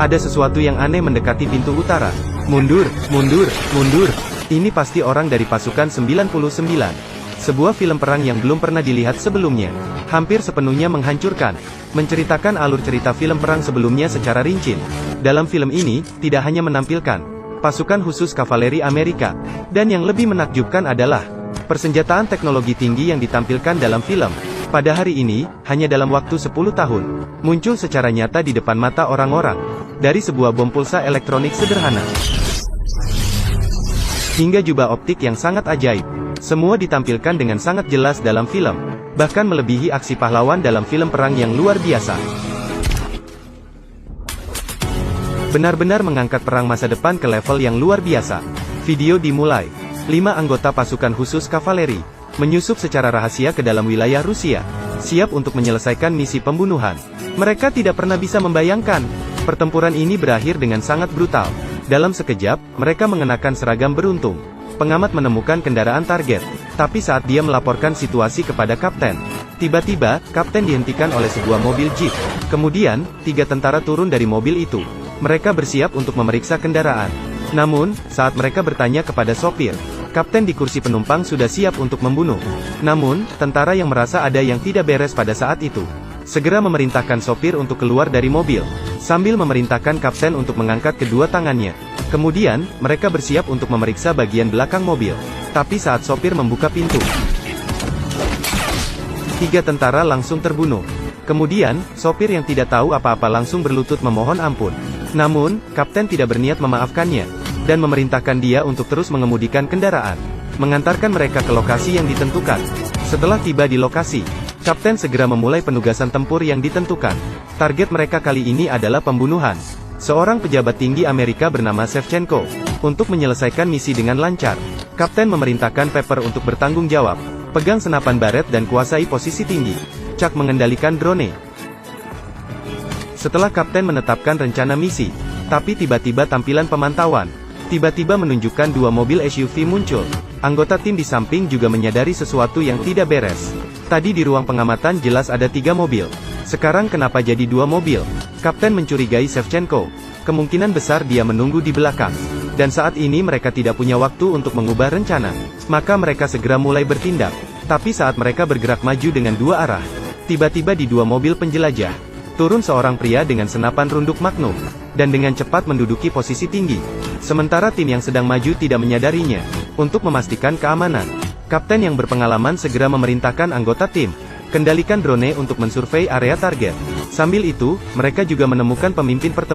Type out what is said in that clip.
Ada sesuatu yang aneh mendekati pintu utara. Mundur, mundur, mundur. Ini pasti orang dari pasukan 99. Sebuah film perang yang belum pernah dilihat sebelumnya. Hampir sepenuhnya menghancurkan. Menceritakan alur cerita film perang sebelumnya secara rinci. Dalam film ini, tidak hanya menampilkan pasukan khusus kavaleri Amerika. Dan yang lebih menakjubkan adalah persenjataan teknologi tinggi yang ditampilkan dalam film. Pada hari ini, hanya dalam waktu 10 tahun, muncul secara nyata di depan mata orang-orang. Dari sebuah bom pulsa elektronik sederhana hingga jubah optik yang sangat ajaib. Semua ditampilkan dengan sangat jelas dalam film. Bahkan melebihi aksi pahlawan dalam film perang yang luar biasa. Benar-benar mengangkat perang masa depan ke level yang luar biasa. Video dimulai. 5 anggota pasukan khusus kavaleri menyusup secara rahasia ke dalam wilayah Rusia, siap untuk menyelesaikan misi pembunuhan. Mereka tidak pernah bisa membayangkan, pertempuran ini berakhir dengan sangat brutal. Dalam sekejap, mereka mengenakan seragam beruntung. Pengamat menemukan kendaraan target, tapi saat dia melaporkan situasi kepada kapten, tiba-tiba, kapten dihentikan oleh sebuah mobil jeep. Kemudian, 3 tentara turun dari mobil itu. Mereka bersiap untuk memeriksa kendaraan. Namun, saat mereka bertanya kepada sopir, kapten di kursi penumpang sudah siap untuk membunuh. Namun, tentara yang merasa ada yang tidak beres pada saat itu segera memerintahkan sopir untuk keluar dari mobil, sambil memerintahkan kapten untuk mengangkat kedua tangannya. Kemudian, mereka bersiap untuk memeriksa bagian belakang mobil. Tapi saat sopir membuka pintu, 3 tentara langsung terbunuh. Kemudian, sopir yang tidak tahu apa-apa langsung berlutut memohon ampun. Namun, kapten tidak berniat memaafkannya, dan memerintahkan dia untuk terus mengemudikan kendaraan, mengantarkan mereka ke lokasi yang ditentukan. Setelah tiba di lokasi, kapten segera memulai penugasan tempur yang ditentukan. Target mereka kali ini adalah pembunuhan seorang pejabat tinggi Amerika bernama Shevchenko. Untuk menyelesaikan misi dengan lancar, kapten memerintahkan Pepper untuk bertanggung jawab, pegang senapan baret dan kuasai posisi tinggi. Chuck mengendalikan drone. Setelah kapten menetapkan rencana misi, tapi tiba-tiba tampilan pemantauan tiba-tiba menunjukkan 2 mobil SUV muncul. Anggota tim di samping juga menyadari sesuatu yang tidak beres. Tadi di ruang pengamatan jelas ada 3 mobil. Sekarang kenapa jadi 2 mobil? Kapten mencurigai Shevchenko. Kemungkinan besar dia menunggu di belakang. Dan saat ini mereka tidak punya waktu untuk mengubah rencana. Maka mereka segera mulai bertindak. Tapi saat mereka bergerak maju dengan 2 arah, tiba-tiba di 2 mobil penjelajah, turun seorang pria dengan senapan runduk Magnum, dan dengan cepat menduduki posisi tinggi. Sementara tim yang sedang maju tidak menyadarinya. Untuk memastikan keamanan, kapten yang berpengalaman segera memerintahkan anggota tim, kendalikan drone untuk mensurvei area target. Sambil itu, mereka juga menemukan pemimpin pertempuran.